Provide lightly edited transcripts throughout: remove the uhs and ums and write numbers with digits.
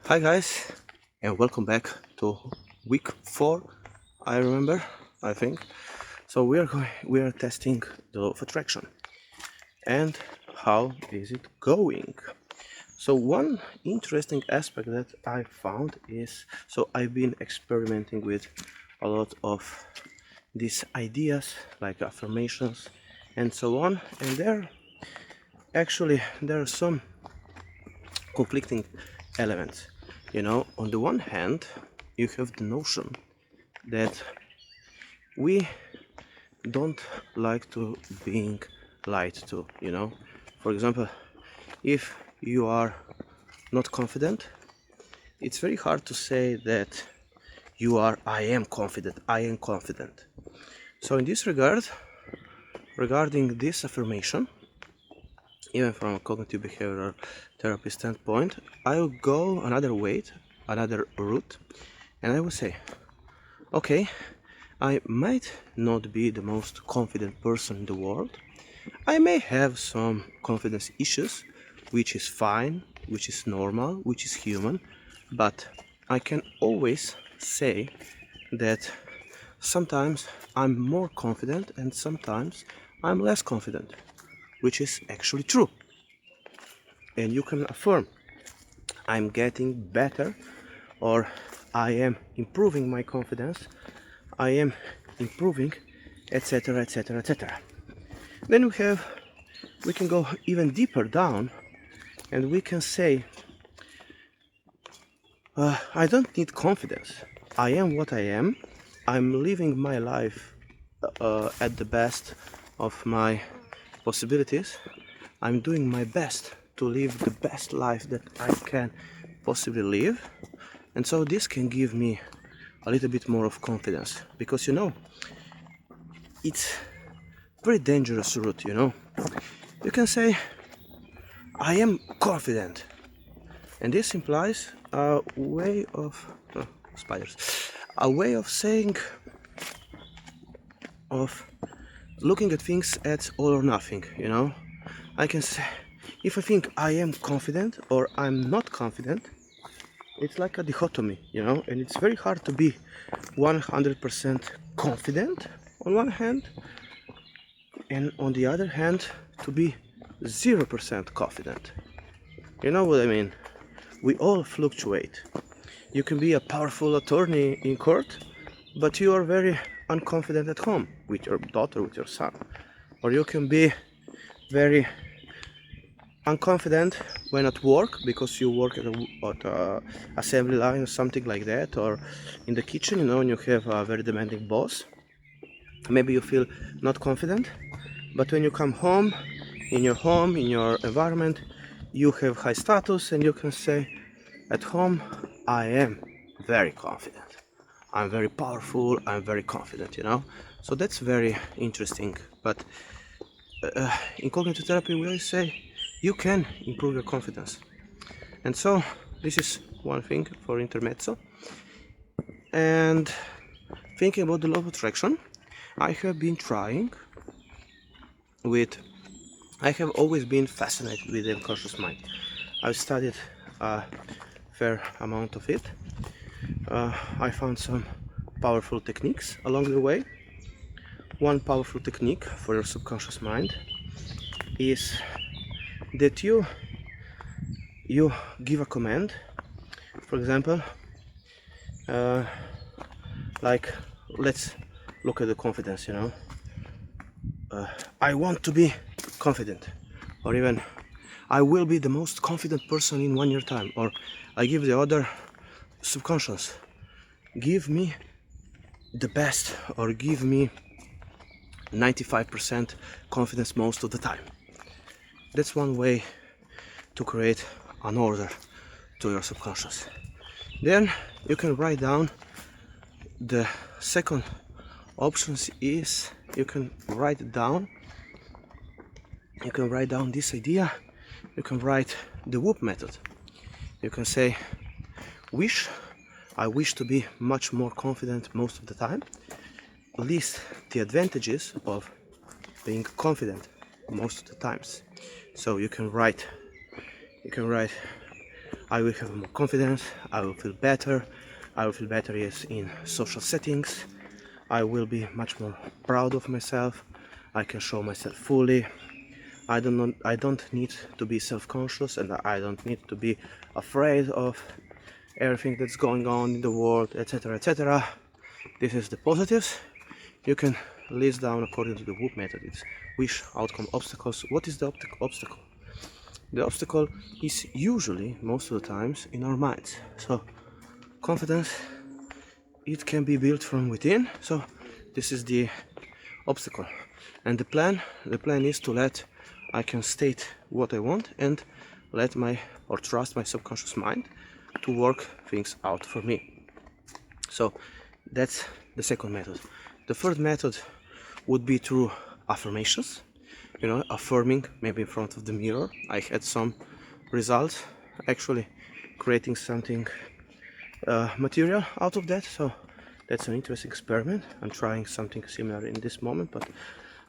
Hi guys, and welcome back to week 4. I think. So we are testing the law of attraction. And how is it going? So one interesting aspect that I found is, I've been experimenting with a lot of these ideas like affirmations and so on, and there are some conflicting elements. On the one hand, you have the notion that we don't like to being lied to. For example, if you are not confident, it's very hard to say that I am confident. So in this regard, regarding this affirmation, even from a cognitive behavioral therapy standpoint, I will go another route, and I will say, okay, I might not be the most confident person in the world. I may have some confidence issues, which is fine, which is normal, which is human, but I can always say that sometimes I'm more confident and sometimes I'm less confident, which is actually true. And you can affirm, I'm getting better, or I am improving my confidence, I am improving, etc., etc., etc. Then we can go even deeper down, and we can say, I don't need confidence. I am what I am. I'm living my life at the best of my possibilities. I'm doing my best to live the best life that I can possibly live. And so this can give me a little bit more of confidence, because it's very dangerous route. You can say, I am confident, and this implies a way of spiders, a way of saying, of looking at things at all or nothing. I can say, if I think I am confident or I'm not confident, it's like a dichotomy, and it's very hard to be 100% confident on one hand, and on the other hand, to be 0% confident. You know what I mean? We all fluctuate. You can be a powerful attorney in court, but you are very unconfident at home with your daughter, with your son. Or you can be very unconfident when at work because you work at a assembly line or something like that, or in the kitchen, and you have a very demanding boss. Maybe you feel not confident, but when you come home, in your environment, you have high status and you can say, at home, I am very confident. I'm very powerful, I'm very confident. So that's very interesting. But in cognitive therapy, we always say you can improve your confidence. And so this is one thing for intermezzo. And thinking about the law of attraction, I have always been fascinated with the unconscious mind. I've studied a fair amount of it. I found some powerful techniques along the way. One powerful technique for your subconscious mind is that you give a command. For example, like, let's look at the confidence. I want to be confident, or even I will be the most confident person in 1 year time, or I give the other subconscious, give me the best, or give me 95% confidence most of the time. That's one way to create an order to your subconscious. Then you can write down the second options is you can write down this idea. You can write the whoop method. You can say, I wish to be much more confident most of the time. List the advantages of being confident most of the times. So you can write I will have more confidence, I will feel better, yes, in social settings, I will be much more proud of myself, I can show myself fully, I don't need to be self-conscious, and I don't need to be afraid of everything that's going on in the world, etc., etc. This is the positives. You can list down according to the WOOP method. It's wish, outcome, obstacles. What is the obstacle? The obstacle is usually, most of the times, in our minds. So confidence, it can be built from within. So this is the obstacle. And the plan is to let I can state what I want and let trust my subconscious mind to work things out for me. So that's the second method. The third method would be through affirmations, affirming, maybe in front of the mirror. I had some results actually creating something material out of that, so that's an interesting experiment. I'm trying something similar in this moment, but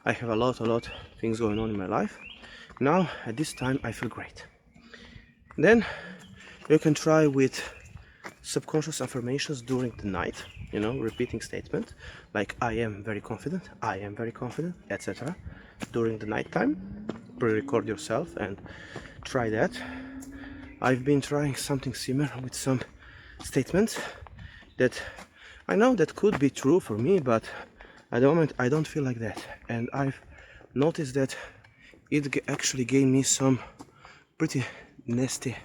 I have a lot things going on in my life. Now at this time I feel great. Then you can try with subconscious affirmations during the night, repeating statements like I am very confident, etc. during the night time. Pre-record yourself and try that. I've been trying something similar with some statements that I know that could be true for me, but at the moment I don't feel like that, and I've noticed that it actually gave me some pretty nasty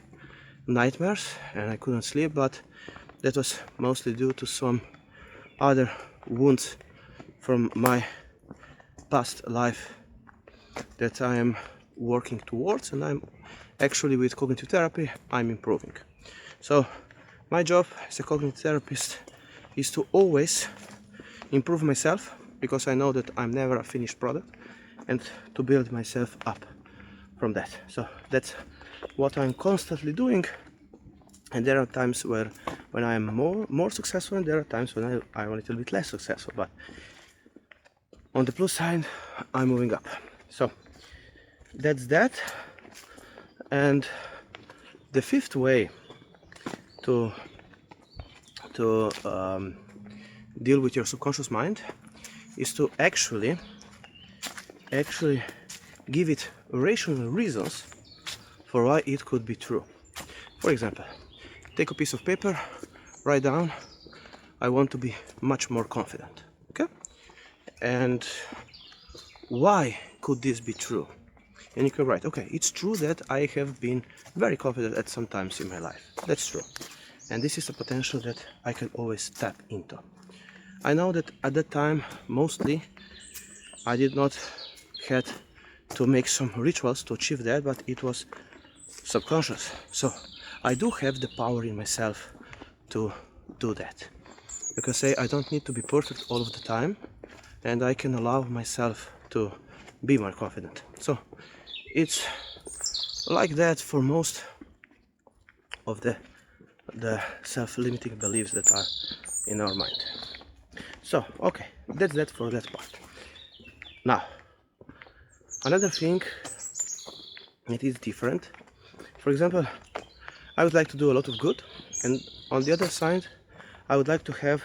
nightmares and I couldn't sleep, but that was mostly due to some other wounds from my past life that I am working towards, and I'm actually, with cognitive therapy, I'm improving. So my job as a cognitive therapist is to always improve myself, because I know that I'm never a finished product, and to build myself up from that. So that's what I'm constantly doing, and there are times when I am more successful, and there are times when I'm a little bit less successful, but on the plus side I'm moving up. So that's that. And the fifth way to deal with your subconscious mind is to actually give it rational reasons for why it could be true. For example, take a piece of paper, write down, I want to be much more confident. Okay? And why could this be true? And you can write, okay, it's true that I have been very confident at some times in my life. That's true. And this is a potential that I can always tap into. I know that at that time, mostly, I did not had to make some rituals to achieve that, but it was subconscious. So I do have the power in myself to do that. You can say I don't need to be perfect all of the time, and I can allow myself to be more confident. So it's like that for most of the self-limiting beliefs that are in our mind. So okay, that's that for that part. Now another thing that is different, for example, I would like to do a lot of good, and on the other side I would like to have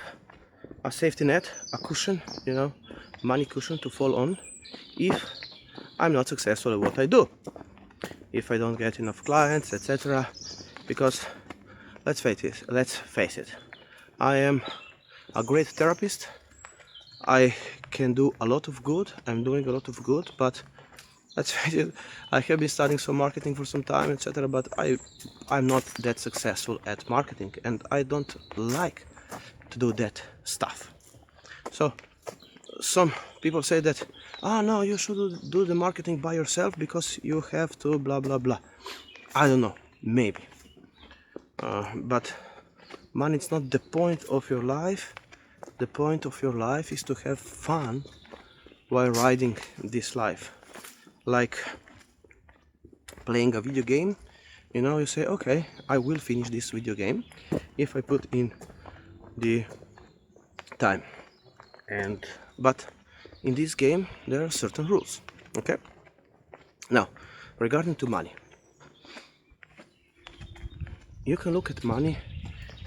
a safety net, a cushion, money cushion to fall on if I'm not successful at what I do, if I don't get enough clients, etc. Because let's face it, I am a great therapist, I can do a lot of good, I'm doing a lot of good, but let's face it, I have been studying some marketing for some time, etc. But I'm not that successful at marketing, and I don't like to do that stuff. So some people say that, no, you should do the marketing by yourself because you have to blah blah blah. I don't know, maybe, but money is not the point of your life. The point of your life is to have fun while riding this life, like playing a video game. You say, okay, I will finish this video game if I put in the time, but in this game there are certain rules. Okay, now regarding to money, you can look at money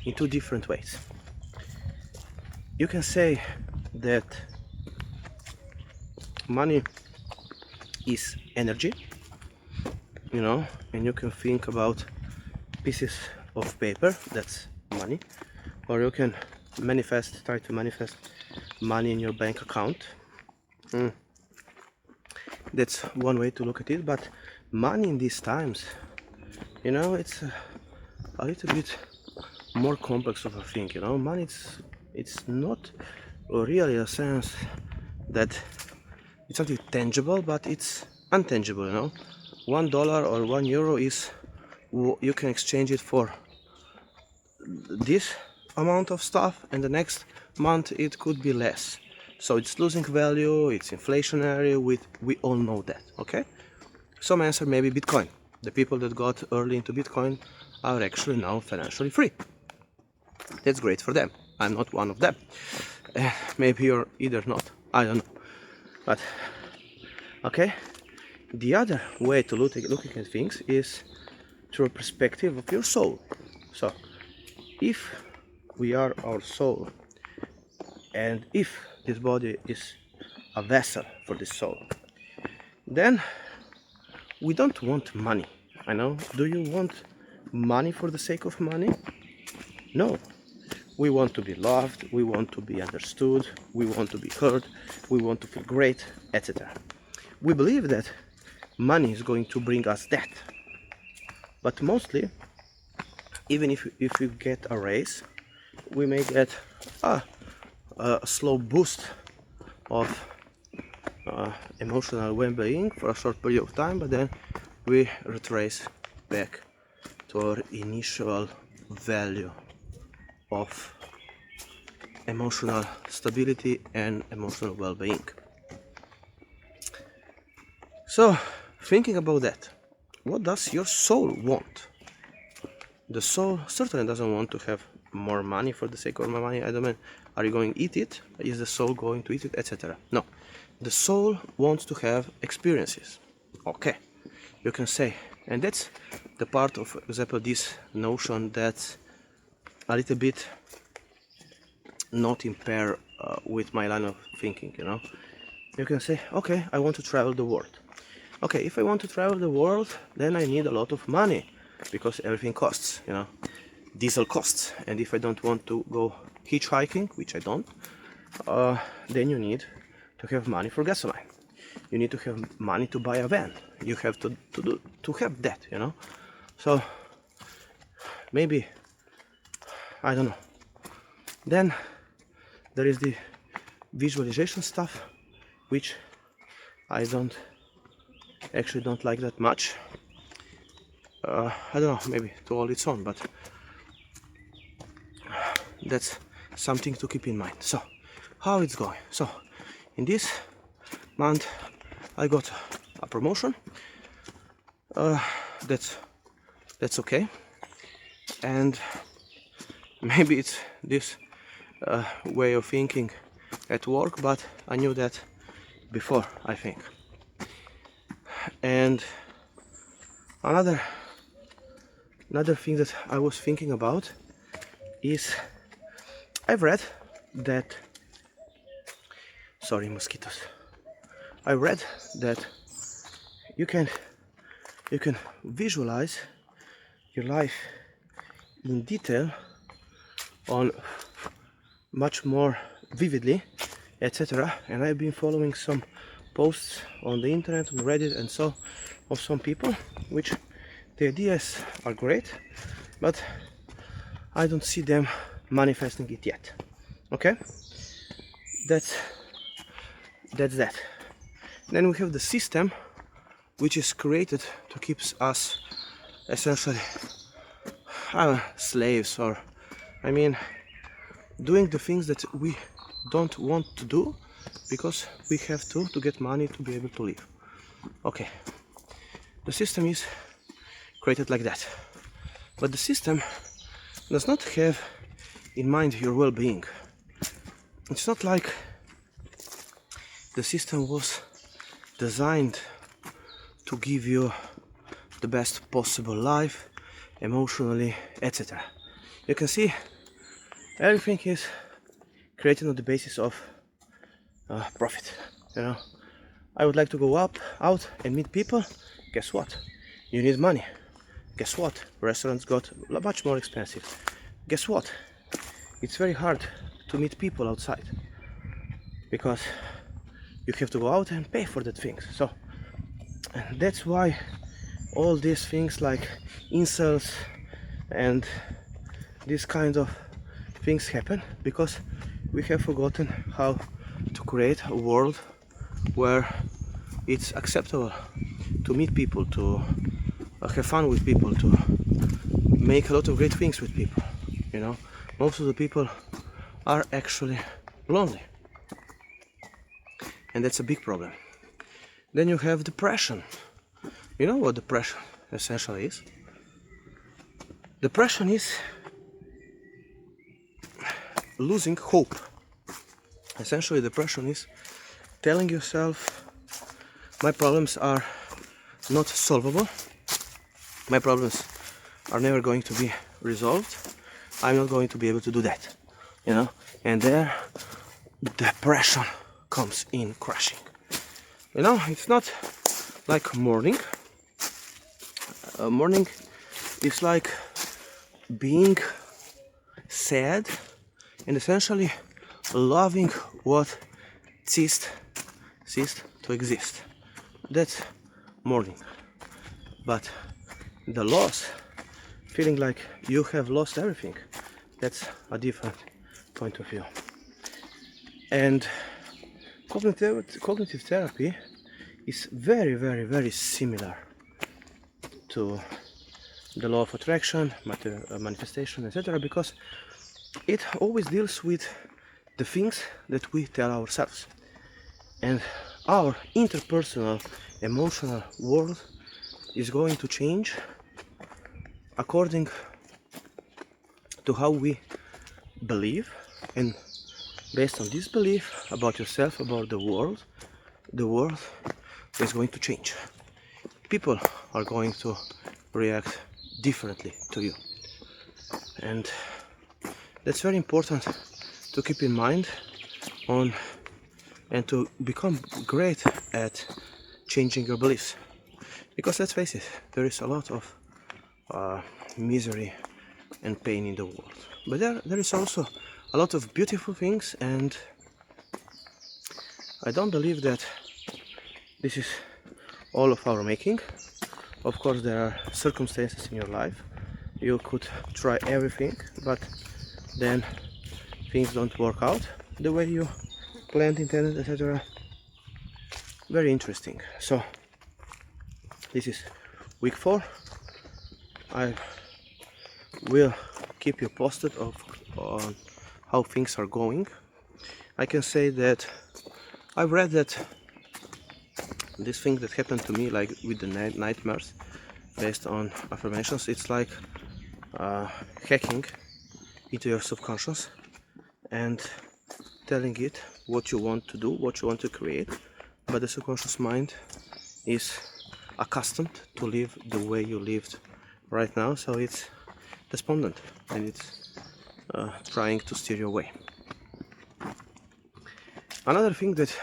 in two different ways. You can say that money is energy, you know, and you can think about pieces of paper, that's money, or you can try to manifest money in your bank account. That's one way to look at it, but money in these times, you know, it's a little bit more complex of a thing, you know. Money, it's not really a sense that it's something tangible, but it's untangible, you know. $1 or €1 is, you can exchange it for this amount of stuff, and the next month it could be less. So it's losing value, it's inflationary, we all know that, okay? Some answer maybe Bitcoin. The people that got early into Bitcoin are actually now financially free. That's great for them. I'm not one of them. Maybe you're either not, I don't know. But, okay, the other way to looking at things is through a perspective of your soul. So, if we are our soul, and if this body is a vessel for this soul, then we don't want money. I know. Do you want money for the sake of money? No. We want to be loved, we want to be understood, we want to be heard, we want to feel great, etc. We believe that money is going to bring us that. But mostly, even if we get a raise, we may get a slow boost of emotional well-being for a short period of time, but then we retrace back to our initial value of emotional stability and emotional well-being. So, thinking about that, what does your soul want? The soul certainly doesn't want to have more money for the sake of more money. I don't mean, are you going to eat it? Is the soul going to eat it, etc.? No. The soul wants to have experiences. Okay, you can say, and that's the part of, for example, this notion that's a little bit not in pair with my line of thinking, you know. You can say, okay, I want to travel the world. Okay, if I want to travel the world, then I need a lot of money, because everything costs, you know. Diesel costs, and if I don't want to go hitchhiking, which I don't, then you need to have money for gasoline. You need to have money to buy a van. You have to have that, you know. So maybe, I don't know. Then there is the visualization stuff, which I don't like that much. I don't know, maybe to all its own, but that's something to keep in mind. So, how it's going? So, in this month, I got a promotion. That's okay, and maybe it's this way of thinking at work, but I knew that before, I think. And another thing that I was thinking about is, I've read that, sorry, mosquitoes. I read that you can visualize your life in detail, on much more vividly, etc. And I've been following some posts on the internet, on Reddit, and so of some people, which the ideas are great, but I don't see them manifesting it yet. Okay, that's that. Then we have the system, which is created to keep us essentially slaves, or I mean, doing the things that we don't want to do because we have to get money to be able to live. Okay, the system is created like that, but the system does not have in mind your well-being. It's not like the system was designed to give you the best possible life emotionally, etc. You can see everything is created on the basis of profit. You know, I would like to go out and meet people. Guess what? You need money. Guess what? Restaurants got much more expensive. Guess what? It's very hard to meet people outside because you have to go out and pay for that things. So and that's why all these things like insults and these kind of things happen, because we have forgotten how to create a world where it's acceptable to meet people, to have fun with people, to make a lot of great things with people. You know, most of the people are actually lonely, and that's a big problem. Then you have depression. You know what depression essentially is? Depression is losing hope. Essentially, depression is telling yourself, my problems are not solvable, my problems are never going to be resolved, I'm not going to be able to do that, you know, and there depression comes in crashing. You know, it's not like mourning. Mourning is like being sad and essentially loving what ceased to exist. That's mourning. But the loss, feeling like you have lost everything, that's a different point of view. And cognitive therapy is very, very, very similar to the law of attraction, manifestation, etc., because it always deals with the things that we tell ourselves. And our interpersonal, emotional world is going to change according to how we believe, and based on this belief about yourself, about the world is going to change. People are going to react differently to you, and that's very important to keep in mind on, and to become great at changing your beliefs, because let's face it, there is a lot of misery and pain in the world, but there is also a lot of beautiful things, and I don't believe that this is all of our making. Of course, there are circumstances in your life, you could try everything, but then things don't work out the way you planned, intended, etc. Very interesting. So this is week 4. I will keep you posted on how things are going. I can say that I've read that this thing that happened to me, like with the nightmares based on affirmations, it's like hacking into your subconscious and telling it what you want to do, what you want to create, but the subconscious mind is accustomed to live the way you lived right now, so it's despondent and it's trying to steer you away. Another thing that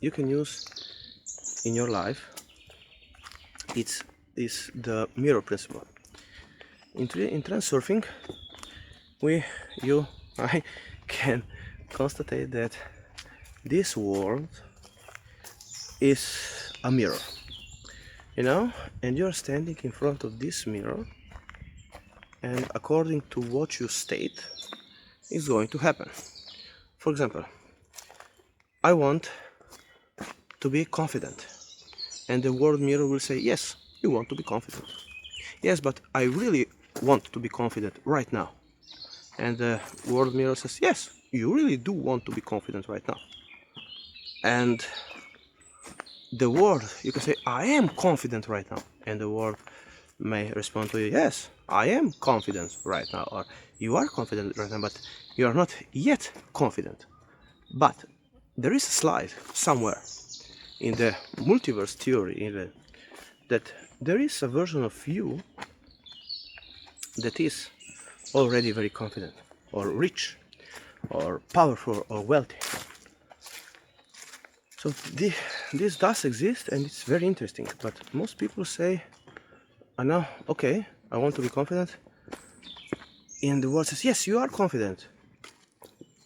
you can use in your life is the mirror principle. In transurfing, I can constatate that this world is a mirror, you know, and you're standing in front of this mirror, and according to what you state is going to happen. For example, I want to be confident, and the world mirror will say, yes, you want to be confident. Yes, but I really want to be confident right now. And the world mirror says, yes, you really do want to be confident right now. And the world, you can say, I am confident right now, and the world may respond to you, yes, I am confident right now, or you are confident right now, but you are not yet confident. But there is a slide somewhere in the multiverse theory that there is a version of you that is already very confident or rich or powerful or wealthy. So this does exist, and it's very interesting, but most people say, now, okay, I want to be confident, and the world says, yes, you are confident,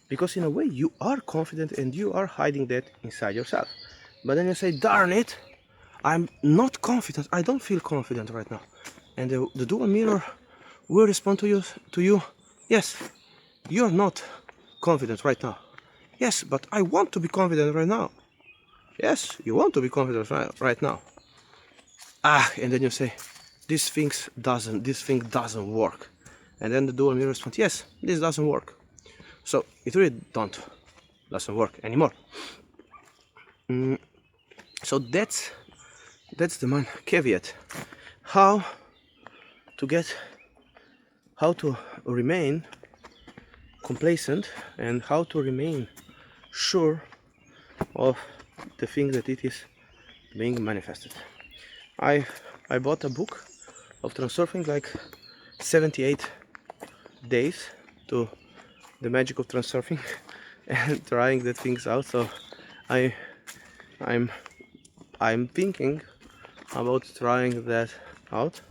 because in a way you are confident and you are hiding that inside yourself. But then you say, darn it, I'm not confident, I don't feel confident right now. And the dual mirror will respond to you, yes, you're not confident right now. Yes, but I want to be confident right now. Yes, you want to be confident right now. And then you say, this thing doesn't work. And then the dual mirror responds, yes, this doesn't work. So it really doesn't work anymore. So that's the main caveat. How to remain complacent and how to remain sure of the thing that it is being manifested. I bought a book of transurfing, like 78 days to the magic of transurfing and trying the things out. So I'm thinking about trying that out.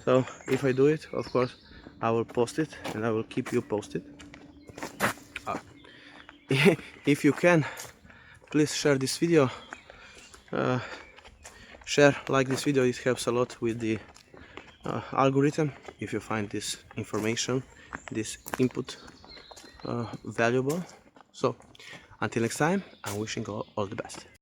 So if I do it, of course I will post it and I will keep you posted. If you can, please share this video, like this video. It helps a lot with the algorithm. If you find this information, this input valuable. So until next time, I'm wishing all the best.